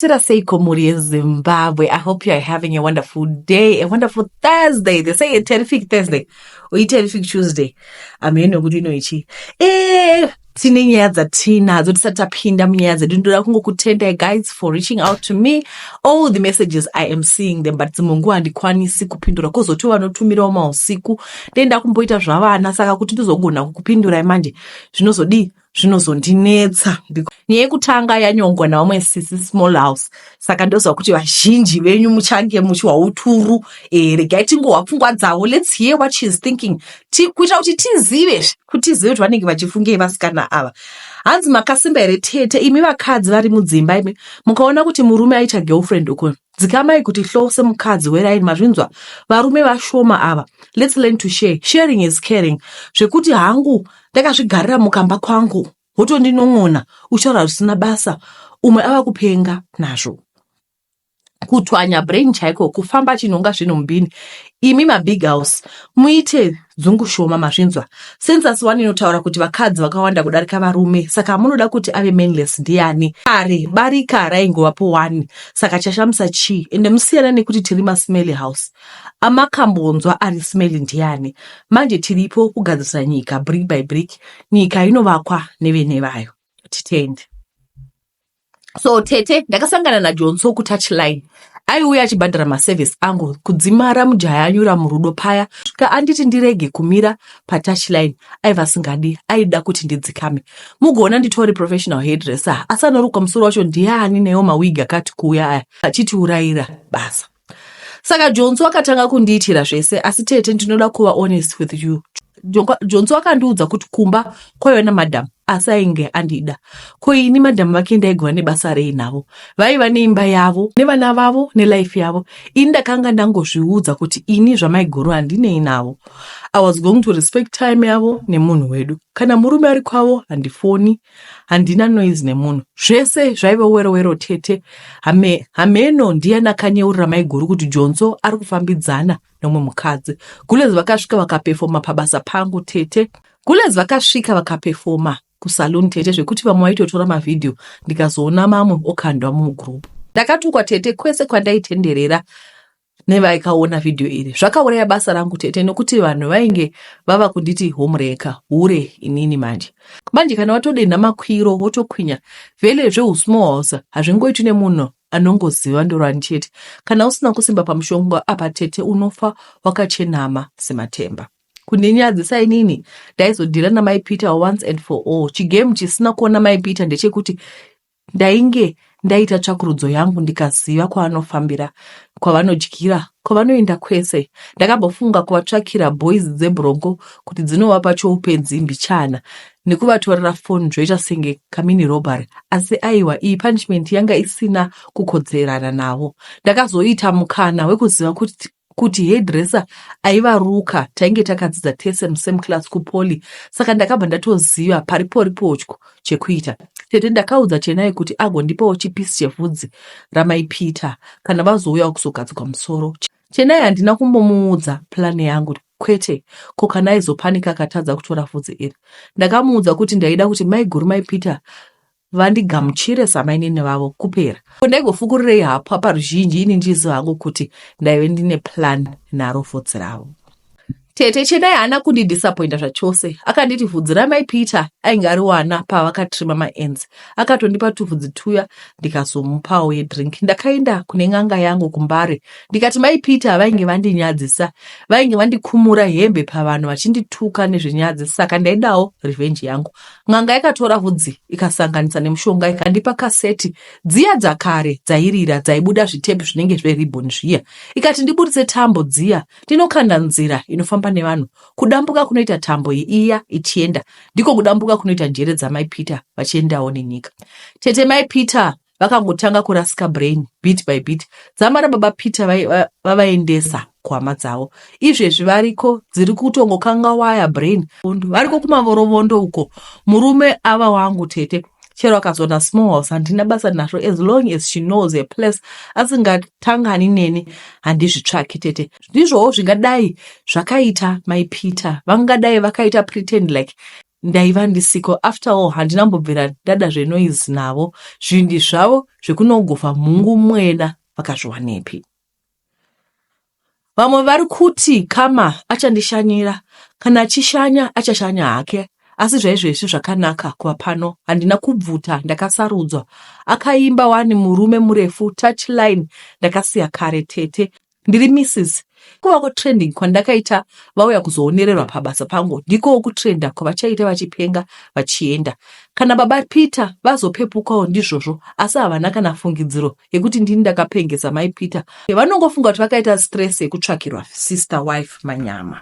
Seiko Muri Zimbabwe. I hope you are having a wonderful day, a wonderful Thursday. They say a terrific Thursday or a terrific Tuesday. Ameno kuti noichi. Tine nyaya dzatinadzo tisatapinda munyaya dzedu ndoda kungokutendai guys for reaching out to me. All the messages I am seeing them, but mungu handikwanisi kupindura kozoti vanotumirawo mausiku ndenda kumboita zvavana saka kuti ndizogona kukupindurai manje zvinozondinetsa. Nyaya yekutanga yanyongwa naomwe sisi small house saka ndoziva kuti vazhinji venyu muchange muchiwa uturu regai tingohwa pfungwa dzavo. Let's hear what she's thinking kuita kuti tizive kuti vanenge vachifungei vasikana ava. Hanzi makasimba here tete imi vakadzi vari mudzimba imi mukaona kuti murume aita girlfriend uko dzikamai kuti hlo semukadzi weraini mazvinzwa varume vashoma ava. Let's learn to share. Sharing is caring. Zvekuti hangu ndakazvigarira mukamba kwangu wotondinon'ona uchaura zvisina basa umwe ava kupenga nazvo kutwanya brain chaiko kufamba chinonga zvino mumbini. Imi mabig house muite dzungushoma mazvinzwa. Census 1 inotaura kuti vakadzi vakawanda kudarika varume saka munoda kuti ave mainless ndiani. Kare barika raingovapo 1 saka chashamisa chi ende musiyana nekuti tiri masmelly house amakambonzwa ari smelly ndiani. Manje tiripo kugadzisa nyika brick by brick. Nyika inovakwa nevene vayo. Titende. So tete ndakasangana naJonso kuTouchline. Aiuya achibhadhara maservice angu kudzimara mujaya anyura murudo paya svika anditi ndirege kumira paTouchline. Aiva singadi aida kuti ndidzikame. Mugoona nditori professional hairdresser asanoruka musoro wacho ndiani neyo mawig akati kuuya aya achitiurayira basa. Saka Jonso akatanga kundiitira zvese asi tete ndinoda kuva honest with you. Jonso akandiudza kuti kumba kwaiona madam asi ainge andida. Ko ini madam vake ndaigwa nebasa rei navo. Vaiva neimba yavo nevana vavo nelife yavo. Ini ndakanga ndangozviudza kuti ini zvamaiguru handinei navo. I was going to respect time yavo nemunhu wedu. Kana murume ari kwavo handifoni, handina noise nemunhu. Zvese zvaiva wero tete. Hameno ndiye nakanyeurira maiguru kuti Jonso ari kufambidzana nomwe mukadzi. Gulezi vakasvika vakapefoma pabasa pangu tete. Gulezi vakasvika vakapefoma kusaluni tete zvekuti vamwe vaitotora mavidhio ndikazoona mamwe okandwa mugroup. Ndakatukwa tete kwese kwandaitenderera nevaikaona vidhio iri. Zvakauraya basa rangu tete nokuti vanhu vainge vava kunditi homreka hure inini manje. Manje kana watodenda makwiro wotokwinya vele zveusmall house hazvingoitwi nemunhu anongoziva ndorani chete. Kana usina kusimba pamushonga apa tete unofa wakachenama sematemba. Kundinyadzisa inini ndaizodhira naMai Peter once and for all. Chigame chisina kuona Mai Peter ndechekuti ndainge ndaita tsvakurudzo yangu ndikaziva kwavanofambira, kwavanodyira, kwavanoenda kwese. Ndakambofunga kuvatsvakira boys dzebrongo kuti dzinovapa choupenzi mbichana nekuvatorera foni zvoita senge kamini robbery. Asi aiwa iyi punishment yanga isina kukodzerana navo. Ndakazoita mukana wekuziva kuti hairdresser aivaruka tainge takadzidza tese same class kupoli saka ndakabva ndatoziva paripori potyo chekuita. Tete ndakaudza Chenai kuti agondipawo chipisi chevhudzi raMai Peter kana vazouya kuzogadzikwa musoro. Chenai handina kumbomuudza plani yangu kwete ko kana aizopanika akatadza kutora vhudzi iri. Ndakamuudza kuti ndaida kuti maiguru Mai Peter vandigamuchire samainini vavo kupera. Ndaigofukurirei hapa paruzhinji ini ndiziva hangu kuti ndaive ndine plan naro vhudzi ravo. Tete Chenai haana kundidisappointa zvachose. Akanditi vhudzi raMai Peter ainge ari wana pavakatrima maenzi. Akatondipa tuvhudzi tuya ndikazomupawo yedrink. Ndakaenda kune n'anga yangu kuMbare. Ndikati Mai Peter vainge vandinyadzisa. Vainge vandikumura hembe pavanhu vachindituka nezvenyadzisa. Saka ndaidawo revenge yangu. N'anga yakatora vhudzi ikasanganisa nemushonga ikandipa kaseti dziya dzakare dzairira dzaibuda zvitepi zvinenge zveribhoni zviya. Ikati ndibudise tambo dziya ndinokanda nzira inofamba nevanhu. Kudambuka kunoita tambo iya ichienda ndiko kudambuka kunoita njere dzaMai Peter vachiendawo nenyika. Tete Mai Peter vakangotanga kurasika brain bit by bit. Dzamara baba Peter vavaendesa kuhama dzavo. Izvezvi variko dziri kutongokanga waya brain. Variko kumavorovondo uko. Murume ava wangu tete. Chero akazona small house handina basa nazvo as long as she knows a place asingatangani neni handizvitsvaki tete. Ndizvowo zvingadai zvakaita Mai Peter. Vangadai vakaita pretend like ndaiva ndisiko. After all, handinambobvira ndada zvenoise navo. Zvindi zvavo zvekunogofa mungu mwena vakazviwanepi. Vamwe vari kuti kama achandishanyira, kana achishanya achashanya hake. Asi zvaizvizvi zvakanaka kuva pano, handina kubvuta, ndakasarudzwa. Akaimba wani murume murefu, touchline, ndakasiya kare tete. Ndiri Mrs. Kuva trending kwandakaita vauya kuzoonererwa pabasa pangu, ndiko kutrenda kwavachaita vachipenga vachienda. Kana baba Peter vazopepukawo ndizvozvo, asi havana kana fungidziro yekuti ndini ndakapengesa mai Peter. Vanongofunga kuti vakaita stress yekutsvakirwa sister wife manyama.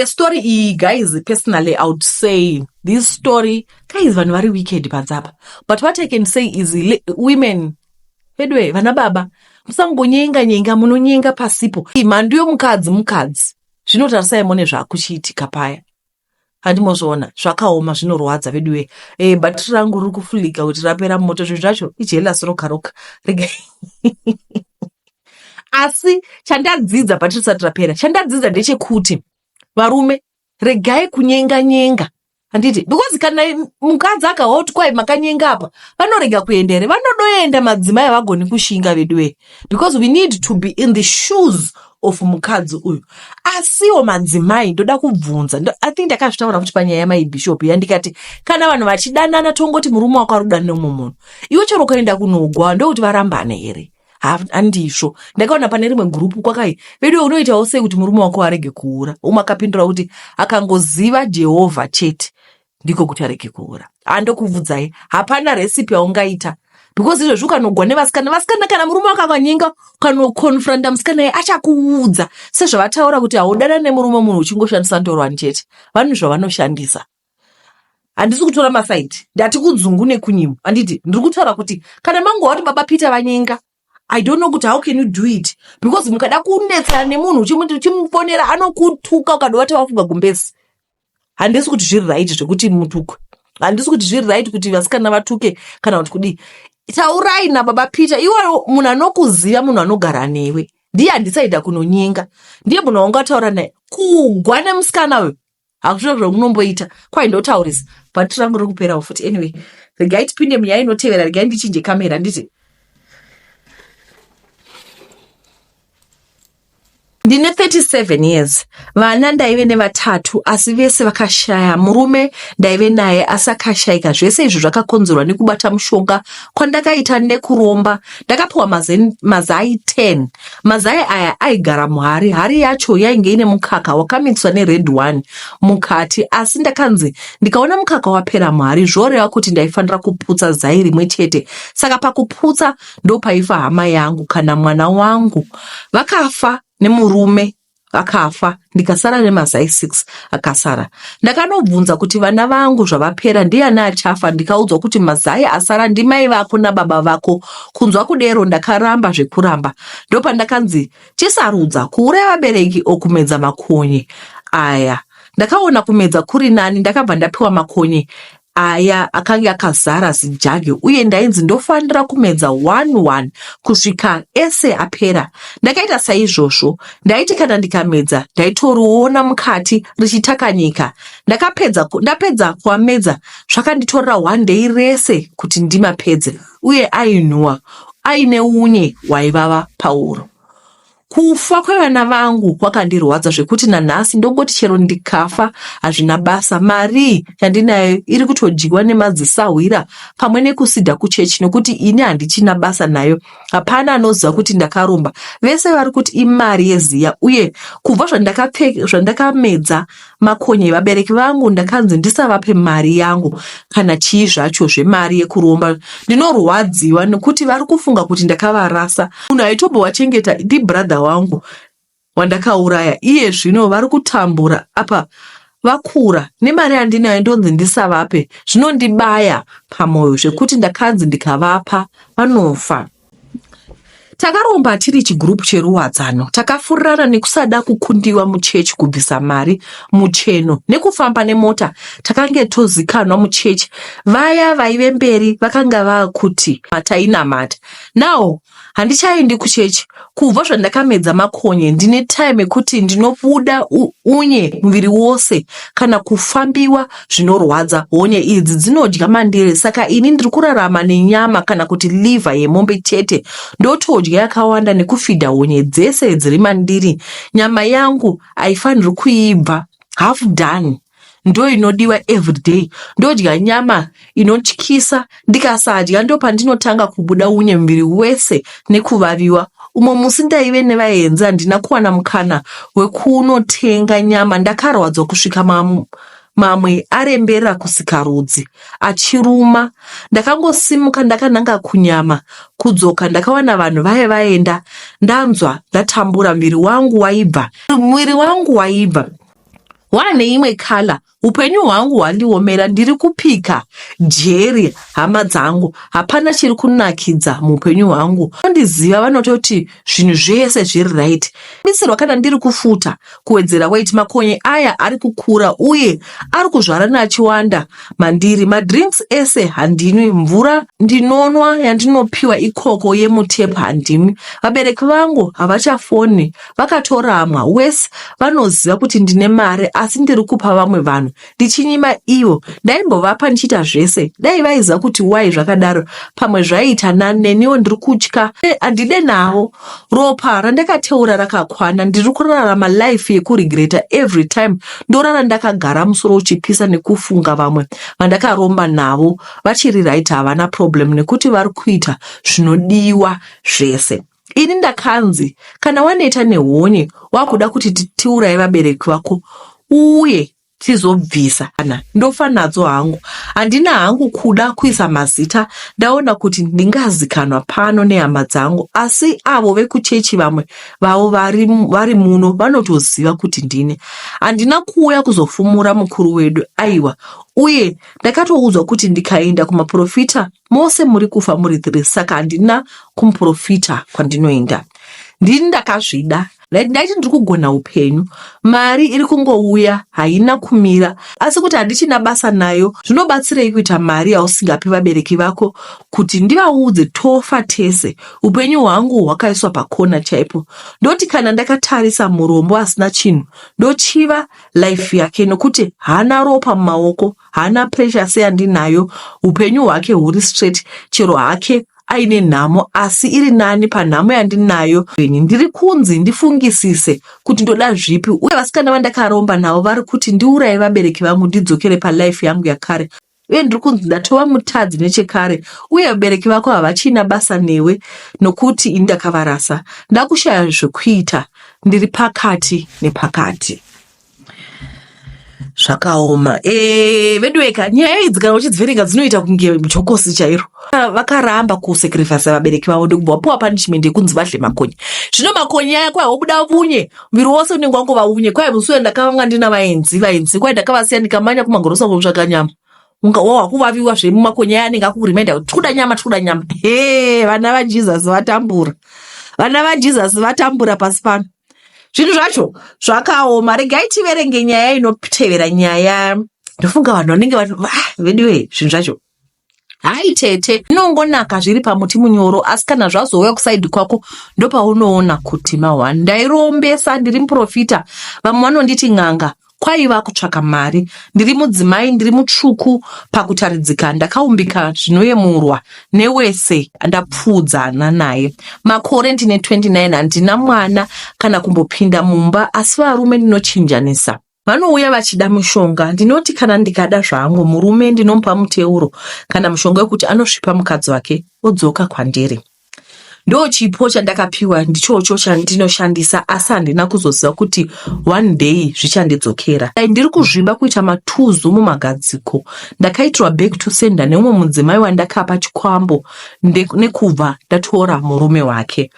Story iyi, guys, personally, I would say this story, guys, vanhu vari wicked panzapa. But what I can say is women, pedwe, vana baba, musangonyenga munonyenga pasipo. Mhandu yomukadzi. Zvinotarisai mone zvakuchiitika paya. Handimozviona, zvakaoma zvinorwadza pedwe. Bhatiri rangu riri kufulika kuti rapera moto, zvinhu zvacho ijelas roka. Asi chandadzidza bhatiri risati rapera, chandadzidza ndechekuti varume, regai kunyenga. Handiti, because kana mukadzi akaona kuti kwai makanyenga apa, vanorega kuendere, vanodoenda madzimai vagoni kushinga vedwe. Because we need to be in the shoes of mukadzi uyu. Asiwo madzimai, ndoda kubvunza. I think ndakazvitaura kuti panyaya yamai Bishop yandikati, kana vanhu vachidanana tongoti murume wako arudana nemumwe munhu. Iwe chero ukaenda kunogwa ndokuti varambane here. Handizvo. Ndakaona pane rimwe gurupu kwakai, vedu unoitawo sei kuti murume wako arege kuura. Umakapindura kuti akangoziva Jehovha chete ndiko kuti arege kuura. Andokubvudzai, hapana recipe yaungaita. Because izvozvo ukanogwa nevasikana kana murume wako akanyenga, ukanokonfronta musikana achakuudza. Sezvavataura kuti haudana nemurume munhu uchingoshandisa ndorwani chete. Vanhu zvavanoshandisa. Handisi kutora masaiti. Ndati kudzungu nekunyimo. Handiti, ndiri kutaura kuti kana mangova kuti baba Peter vanyenga, I don't know how can you do it. Because mukada kunetsana nemunhu uchimufonera anokutuka ukadovata wafunga gumbezi. Handisi kuti zviri right zvekuti mutukwe. Handisi kuti zviri right kuti vasikana vatuke kana kuti kudi. Taurai nababa Peter, iwe munhu anokuziva, munhu anogara newe. Ndiye handisaida kunonyenga. Ndiye munhu waungataura naye. Kugwa nemusikana uyu, hakusviro zvamunomboita. Kwai ndotaurisa. Bhatiri rangu riri kuperawo futi. Anyway, regai tipinde munyaya inotevera, regai ndichinje kamera nditi. Ndine 37 years. Vana ndaive nevatatu, asi vese vakashaya. Murume ndaive naye asi akashayika. Zvese izvo zvakakonzerwa nekubata mushonga kwandakaita nekuromba. Ndakapiwa mazai 10. Mazai aya aigara muhari. Hari yacho yainge ine mukaka wakamitswa nered one mukati. Asi ndakanzi ndikaona mukaka wapera muhari, zvoreva kuti ndaifanira kuputsa zai rimwe chete. Saka pakuputsa ndopaifa hama yangu kana mwana wangu. Vakafa. Nemurume akafa, ndikasara nemazai 6 akasara. Ndakanobvunza kuti vana vangu zvavapera ndiani achafa, ndikaudzwa kuti mazai asara ndimai vako nababa vako. Kunzwa kudero ndakaramba zvekuramba. Ndopandakanzi chisarudza kuuraya vabereki okumedza makonye aya. Ndakaona kumedza kuri nani, ndakabva ndapiwa makonye aya akanga akazara zijage, uye ndainzi ndofanira kumedza 1 kusvika ese apera. Ndakaita saizvozvo. Ndaiti kana ndikamedza ndaitoriona mukati richitakanyika. Ndapedza kuamedza, zvakanditorera 1 day rese kuti ndimapedze, uye ainhuwa aine unye waivava pauro. Kufa kwevana vangu kwakandirwadza zvekuti nanhasi ndongoti chero ndikafa hazvina basa. Mari yandinayo iri kutodyiwa nemadzisahwira pamwe nekusidha kuchechi, nokuti ini handichina basa nayo. Hapana anoziva kuti ndakarumba. Vese vari kuti imari yeziya, uye kubva zvandakamedza makonye vabereki vangu ndakanzi ndisavape mari yangu kana chii zvacho zvemari yekuromba. Ndinorwadziwa nekuti vari kufunga kuti ndakavarasa. Munhu aitombowachengeta ndibrother wangu wandakauraya. Iye zvino vari kutambura apa vakura. Nemari handinayo ndonzi ndisavape. Zvinondibaya pamwoyo zvekuti ndakanzi ndikavapa vanofa. Takaromba tiri chigrupu cheruwadzano, takafurirana nekusada kukundiwa muchechi kubvisa mari mucheno nekufamba nemota. Takange tozikanwa muchechi, vaya vaive mberi vakanga vakuti tainamata. Nawo handichaendi kuchechi kubva zvandakamedza makonye. Ndine time ekuti ndinobuda unye muviri wose kana kufambiwa zvinorwadza. Honye idzi dzinodya mandiri, saka ini ndiri kurarama nenyama kana kuti liver yemombe chete. Ndotodya yakawanda nekufidha honye dzese dziri mandiri. Nyama yangu haifaniri kuibva, half done ndo inodiwa everyday. Ndodya nyama inotyisa, ndikasadya ndo pandinotanga kubuda unye muviri wese nekuvaviwa. Umo musi ndaive nevaenzi handina kuwana mukana wekunotenga nyama. Ndakarwadzwa kusvika mamwe arembera kusika rudzi achiruma. Ndakangosimuka ndakananga kunyama. Kudzoka ndakawana vanhu vaenda. Ndanzwa ndatambura, muviri wangu waibva wane imwe kala. Upenyu hwangu hwandiomera. Ndiri kupika jeri, hama dzangu, hapana chiri kunakidza muupenyu hwangu. Ndiziva vanototi zvinhu zvese zviri right. Bisirwa kana ndiri kufuta kuwedzera weight. Makonye aya ari kukura uye ari kuzvarana achiwanda mandiri. Madrinks ese handinwi. Mvura ndinonwa yandinopiwa ikoko yemutepu handimwi. Vabereki vangu havachafoni, vakatoramwa. Wese vanoziva kuti ndine mari asi ndiri kupa vamwe vanhu ndichinyima ivo. Ndaimbovapa ndichita zvese. Dai vaiziva kuti wai zvakadaro, pamwe zvaiita neniwo ndiri kutya. Handide navo. Ropa randakateura rakakwana. Ndiri kurarama life yekuregreta every time. Ndorara ndakagara musoro uchipisa nekufunga vamwe vandakaromba navo vachiri right, havana problem nekuti vari kuita zvinodiwa zvese. Ini ndakanzi kana waneta nehonye wakuda kuti tiurai vabereki vako uye tizobvisa, ndofa nadzo hangu. Handina hangu kuda kuisa mazita. Ndaona kuti ndingazikanwa pano nehama dzangu, asi avo vekuchechi vamwe vavo vari muno vanotoziva kuti ndine. Handina kuuya kuzofumura mukuru wedu, aiwa. Uye ndakatoudzwa kuti ndikaenda kumaprofita mose muri kufa muri 3, saka handina kumuprofita kwandinoenda. Ndini ndakazvida. Ndaiti ndiri kugona upenyu. Mari iri kungouya, haina kumira. Asi kuti handichina basa nayo, zvinobatsirei kuita mari yausingapi vabereki vako kuti ndivaudze tofa tese? Upenyu hwangu hwakaiswa pakona chaipo. Ndoti kana ndakatarisa murombo asina chinhu, ndochiva life yake nokuti hana ropa mumaoko, hana pressure seyandinayo. Upenyu hwake huri straight, chero hake aine nhamo asi iri nani panhamo yandinayo. Ndiri kunzi ndifungisise kuti ndoda zvipi. Uye vasikana vandakaromba navo vari kuti ndiuraye vabereki vangu ndidzokere palife yangu yakare. Uye ndiri kunzi ndatova mutadzi nechekare. Uye vabereki vako havachina basa newe nokuti ini ndakavarasa. Ndakushaya zvekuita. Ndiri pakati nepakati. Zvakaoma. Vedweka, nyaya idzi kana uchidziverenga dzinoita kunge jokosi chairo. Vakaramba kusacrifice vabereki vavo ndokubva wapuwa punishment yekunzi vadle makonye. Zvino makonye aya kwai wabuda unye, muviri wose unenge wangova unye. Kwai musi ndakavanga ndina vaenzi, kwai ndakavasiya ndikamanya kumagorosa kunotsvaka nyama. Wakuvaviwa zvemumakonye aya anenge akukuriminder kuti toda nyama. Vana vaJesus vatambura. Vana vaJesus vatambura pasi pano. Zvinhu zvacho zvakaoma. Regai tiverenge nyaya inotevera nyaya. Ndofunga vanhu vanenge vediwe zvinhu zvacho. Hai tete, inongonaka zviri pamuti munyoro, asi kana zvazouya kusaidi kwako ndopaunoona kuti ndairombesa, ndiri muprofita. Vamwe vanonditi n'anga. Kwaiva kutsvaka mari. Ndiri mudzimai, ndiri mutsvuku pakutaridzika. Ndakaumbika zvinoyemurwa newese ndapfuudzana naye. Makore ndine 29, handina mwana kana kumbopinda mumba, asi varume ndinochinjanisa. Vanouya vachida mushonga. Ndinoti kana ndikada zvangu murume ndinomupa muteuro kana mushonga wekuti anosvipa mukadzi wake odzoka kwandiri. Ndo chipo chandakapiwa ndichocho chandinoshandisa, asi handina kuzoziva kuti one day zvichandidzokera. Ndiri kuzvimba kuita matuzu mumagadziko. Ndakaitirwa back to sender neumwe mudzimai wandakapa chikwambo nekubva ndatora murume wake.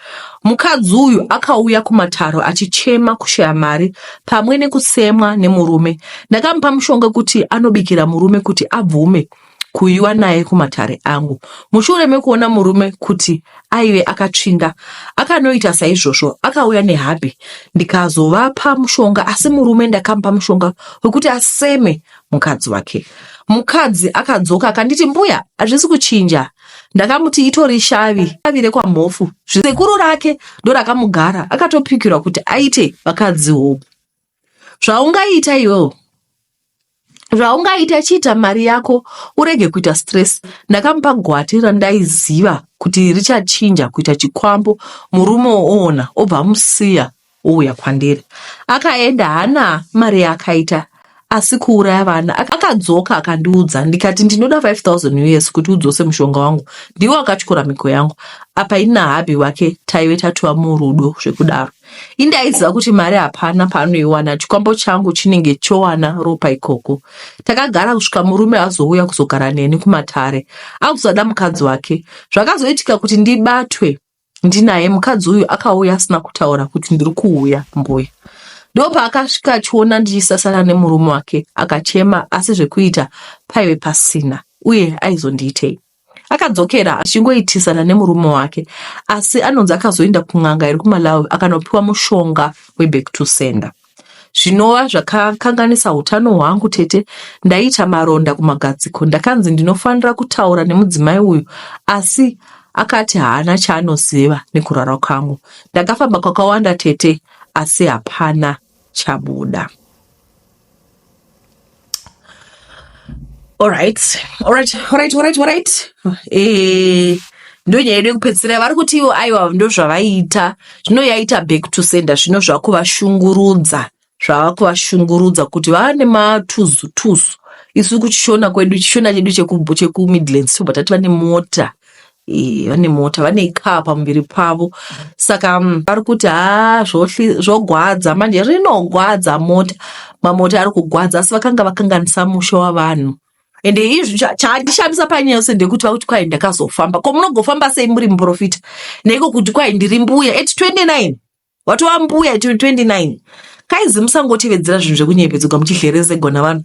Mukadzi uyu akauya kumataro achichema kushaya mari pamwe nekusemwa nemurume. Ndakamupa mushonga kuti anobikira murume kuti abvume kuiwa naye kumatare angu. Mushure mekuona murume kuti aive akatsvinda, akanoita saizvozvo, akauya nehabi. Ndikazovapa mushonga, asi murume ndakampa mushonga wekuti aseme mukadzi wake. Mukadzi akadzoka akanditi, mbuya, hazvisi kuchinja. Ndakamuti itori shavi, avire kwa mhofu. Sekuru rake ndorakamugara, akatopikirwa kuti aite vakadzi hopu. Zvaungaita iwewo, zvaungaita chiita mari yako, urege kuita stress. Ndakamupa gwati randaiziva kuti richachinja kuita chikwambo. Murume oona obva musiya ouya kwandiri. Akaenda, hana mari yakaita, asi kuuraya vana. Akadzoka akandiudza, ndikati ndinoda 5,000 US kuti udzose mushonga wangu. Ndiwo akatyora miko yangu. Apa ina habi wake taive tatuwa murudo zvekudaro. Indaiziva kuti mari hapana paanoiwana, chikwambo changu chinenge chowana ropa ikoko. Takagara kusvika murume azouya kuzogara neni kumatare. Akuzada mukadzi wake. Zvakazoitika kuti ndibatwe ndinaye, mukadzi uyu akauya asina kutaura kuti ndiri kuuya mbuya. Ndopa akasvika achiona ndichisasana nemurume wake, akachema, asi zvekuita paive pasina, uye aizondiitei. Akadzokera achingoitisana nemurume wake, asi anonzi akazoenda kun'anga iri kuMalawi akanopiwa mushonga weback to sender. Zvinova zvakakanganisa utano hwangu tete. Ndaita maronda kumagadziko, ndakanzi ndinofanira kutaura nemudzimai uyu, asi akati haana chaanoziva nekurara kwangu. Ndakafamba kwakawanda tete, asi hapana chabuda. Alright. Ndonya yedu kupedzisira vari kuti ivo aiwa ndo zvavaita, zvino yaita back to sender, zvino zvakuvashungurudza kuti vane matuzu. Isu kuchishona kwedu, chishona chedu cheku Midlands tobva tati vane mota. Vane mota, vane kaa pamberi pavo. Saka vari kuti zvogwadza, manje rinogwadza mota. Mamota ari kugwadza, asi vakanga vakanganisa musha wavanhu. Ende izvi chandishamisa panyaya yose ndekuti vakuti kwai ndakazofamba. Ko munogofamba sei muri muprofita? Neiko kuti kwai ndiri mbuya at 29. Watova mbuya at 29. Kaizi musangotivedzera zvinhu zvekunyepedzuka muchihlerezegwa navanhu.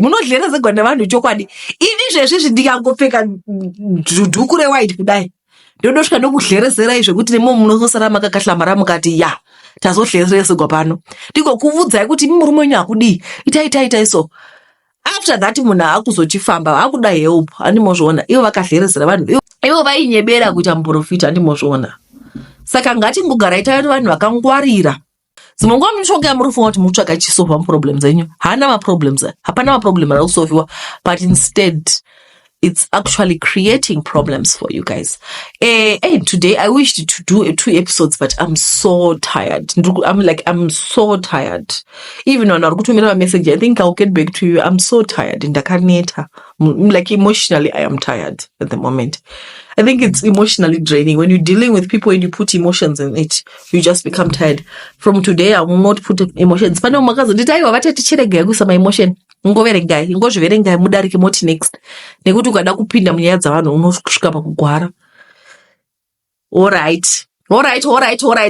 Munodlerezegwa navanhu chokwadi. Ini zvezvizvi ndikangopfeka dhuku rewhite kudai, ndodosvika ndokuhlerezera zvekuti nemo munosara makakahlamara mukati ya tazohlerezegwa pano. Ndingokuudzai kuti murume wenyu hakudii, itai so. After that munhu akuzochifamba akuda help, andimozviona. Ivo vakahlerezera vanhu, ivo vainyebera kuita muprofita, andimozviona. Saka ngatingogara itaito vanhu vakangwarira. Zimongo mishonga yamurufunga kuti mutsvaka chisolva problems enyu. Hapana maproblem ari kusolviwa, but instead it's actually creating problems for you guys. Today I wished to do 2 episodes, but I'm so tired. I'm so tired. Even when I go to my message, I think I'll get back to you. I'm so tired. Emotionally, I am tired at the moment. I think it's emotionally draining. When you're dealing with people and you put emotions in it, you just become tired. From today, I will not put emotions. Pane umakazo, nditaiwa vatati chirega yakuisa ma emotion. Ngoverengai, ngozviverengai mudarike moti next. Nekuti ukada kupinda munyaya dzavanhu unosvika pakugwara. Alright.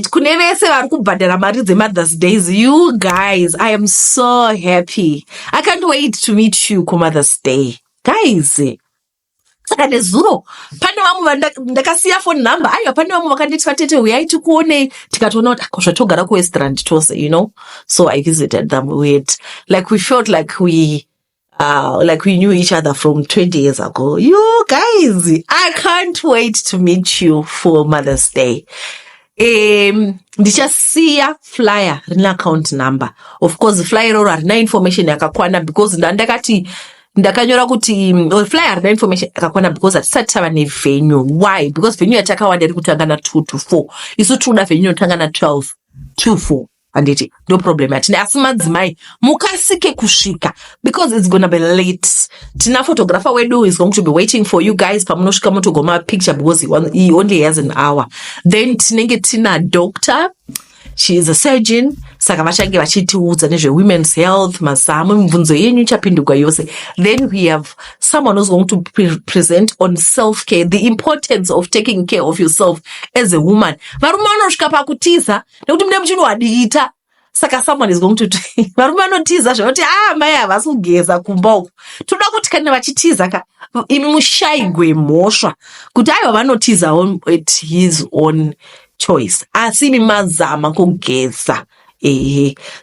Kune vese vari kubhadhara mari dzeMother's Days, you guys, I am so happy. I can't wait to meet you kuMother's Day. Guys, saka nezuro pane vamwe ndakasiya phone number, aiwa pane vamwe vakanditi vatete uyai tikuonei, tikatoona kuti zvatogara kuWestland tose, you know. So I visited them. We felt like we knew each other from 20 years ago. You guys, I can't wait to meet you for Mother's Day. Ndichasiya flyer rina account number. Of course, flyer ro harina information yakakwana because ndakanyora kuti flyer harina information yakakwana because hatisati tava nevenue. Why? Because venue yatakawanda iri kutanga na 2 to 4. Isu tinoda venue inotanga na 12 to 4. Anditi, no problem yatina. Asi madzimai mukasike kusvika because it's gonna be late. Tina photographer wedu is going to be waiting for you guys pamunosvika mutogoma picture because he only has an hour. Then tinenge tina doctor, she is a surgeon. Saka vachange vachitiudza nezve women's health, mazamu, mibvunzo yenyu ichapindurwa yose. Then we have someone who's going to present on self-care, the importance of taking care of yourself as a woman. Varume vanosvika pakutiza nekuti mune muchinowadita. Saka someone is going to varume vanotiza zvekuti mai havasi kugeza kumba uku. Toda kuti fact kana vachitiza ka imi mushaigwe mhosva kuti aiwa vanotizawo at his own choice asi imi mazama kugeza.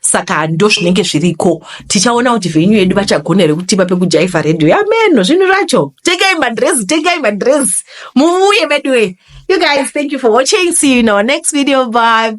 Saka ndo zvinenge zviriko. Tichaona kuti venyu yedu vachagona here kutipa pekujaivha radio yameno zvinhu zvacho. Tegai madress muuye bedwe. You guys, thank you for watching. See you in our next video. Bye.